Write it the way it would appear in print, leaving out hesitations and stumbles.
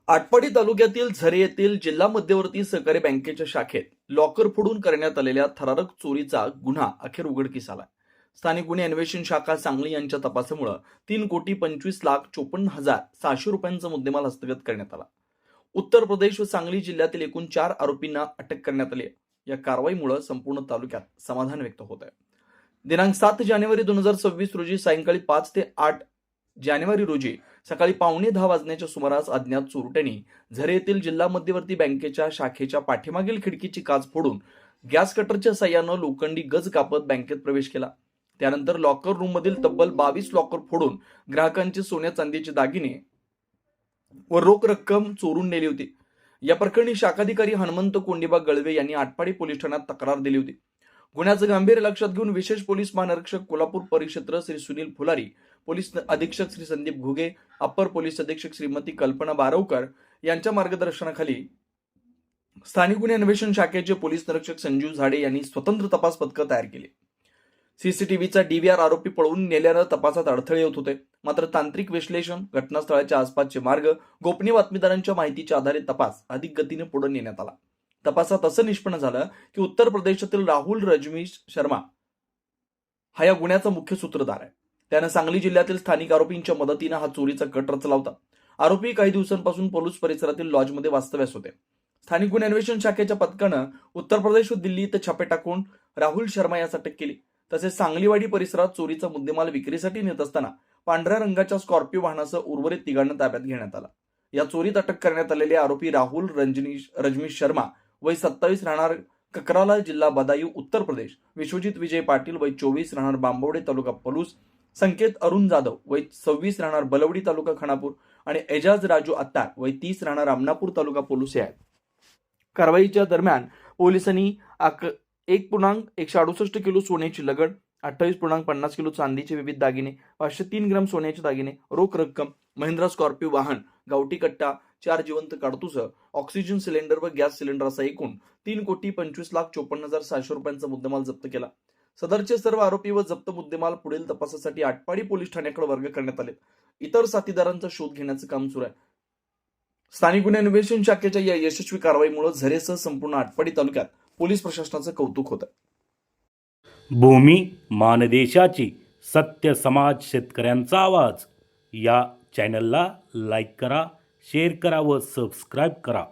आटपाडी तालुक्यातील झरे येथील जिल्हा मध्यवर्ती सहकारी बँकेच्या शाखेत लॉकर फोडून करण्यात आलेल्या थरारक चोरीचा गुन्हा अखेर उघडकीस आला. स्थानिक गुन्हे अन्वेषण शाखा सांगली यांच्या तपासामुळे 3,25,54,600 रुपयांचा मुद्देमाल हस्तगत करण्यात आला. उत्तर प्रदेश व सांगली जिल्ह्यातील एकूण 4 आरोपींना अटक करण्यात आली. या कारवाईमुळे संपूर्ण तालुक्यात समाधान व्यक्त होत आहे. दिनांक 7 जानेवारी 2026 रोजी सायंकाळी 5 ते 8 जानेवारी रोजी सकाळी 9:15 वाजण्याच्या सुमारास अज्ञात चोरट्यांनी झरे येथील जिल्हा मध्यवर्ती बँकेच्या शाखेच्या पाठीमागील खिडकीची काच फोडून गॅस कटरच्या साह्यानं लोखंडी गज कापत बँकेत प्रवेश केला. त्यानंतर लॉकर रूम मधील तब्बल 22 लॉकर फोडून ग्राहकांचे सोन्या चांदीचे दागिने व रोख रक्कम चोरून नेली होती. या प्रकरणी शाखाधिकारी हनुमंत कोंडीबा गळवे यांनी आटपाडी पोलीस ठाण्यात तक्रार दिली होती. गुन्ह्याचं गांभीर्य लक्षात घेऊन विशेष पोलीस महानिरीक्षक कोल्हापूर परिक्षेत्र श्री सुनील फुलारी, पोलीस अधीक्षक श्री संदीप घुगे, अप्पर पोलीस अधीक्षक श्रीमती कल्पना बारवकर यांच्या मार्गदर्शनाखाली स्थानिक गुन्हे अन्वेषण शाखेचे पोलीस निरीक्षक संजीव झाडे यांनी स्वतंत्र तपास पथकं तयार केली. सीसीटीव्हीचा डीव्हीआर आरोपी पळवून नेल्यानं तपासात अडथळे येत होते. मात्र तांत्रिक विश्लेषण, घटनास्थळाच्या आसपासचे मार्ग, गोपनीय बातमीदारांच्या माहितीच्या आधारे तपास अधिक गतीने पुढे नेण्यात आला. तपासात असं निष्पन्न झालं की उत्तर प्रदेशातील राहुल रजनीश शर्मा हा या गुन्ह्याचा मुख्य सूत्रधार आहे. त्यानं सांगली जिल्ह्यातील स्थानिक आरोपींच्या मदतीनं हा चोरीचा कट रचला होता. आरोपी काही दिवसांपासून पोलीस परिसरातील लॉजमध्ये वास्तव्यास होते. स्थानिक गुन्हे अन्वेषण शाखेच्या पथकानं उत्तर प्रदेश व दिल्ली इथं छापे टाकून राहुल शर्मा यास अटक केली. तसेच सांगलीवाडी परिसरात चोरीचा मुद्देमाल विक्रीसाठी नेत असताना पांढऱ्या रंगाच्या स्कॉर्पिओ वाहनासह उर्वरित तिघांना ताब्यात घेण्यात आला. या चोरीत अटक करण्यात आलेले आरोपी राहुल रजनीश शर्मा वय 27 राहणार ककराला, जिल्हा बदायूं, उत्तर प्रदेश, विश्वजित विजय पाटील वय 24 राहणार बांबवडे, तालुका पलूस, संकेत अरुण जाधव वय 26 राहणार बलवडी, तालुका खानापूर आणि एजाज राजू अत्तार वय 30 राहणार आमनापूर, तालुका पलूस हे आहेत. कारवाईच्या दरम्यान पोलिसांनी 1.168 किलो सोन्याची लगड, 28.50 किलो चांदीचे विविध दागिने, 503 ग्राम सोन्याचे दागिने, रोख रक्कम, महिंद्रा स्कॉर्पिओ वाहन, गावठी कट्टा, 4 जिवंत काडतूस, ऑक्सिजन सिलेंडर व गॅस सिलेंडर असा एकूण 3,25,54,600 रुपयांचा मुद्देमाल जप्त केला. सदरचे सर्व आरोपी व जप्त मुद्देमाल पुढील तपासासाठी आटपाडी पोलीस ठाण्याकडे वर्ग करण्यात आले. इतर साथीदारांचा शोध घेण्याचं काम सुरू आहे. स्थानिक गुन्हे अन्वेषण शाखेच्या या यशस्वी कारवाईमुळे झरेसह संपूर्ण आटपाडी तालुक्यात पोलीस प्रशासनाचं कौतुक होत आहे. भूमी मानदेशाची, सत्य समाज शेतकऱ्यांचा आवाज या चॅनलला लाईक करा, शेअर करा व सबस्क्राईब करा.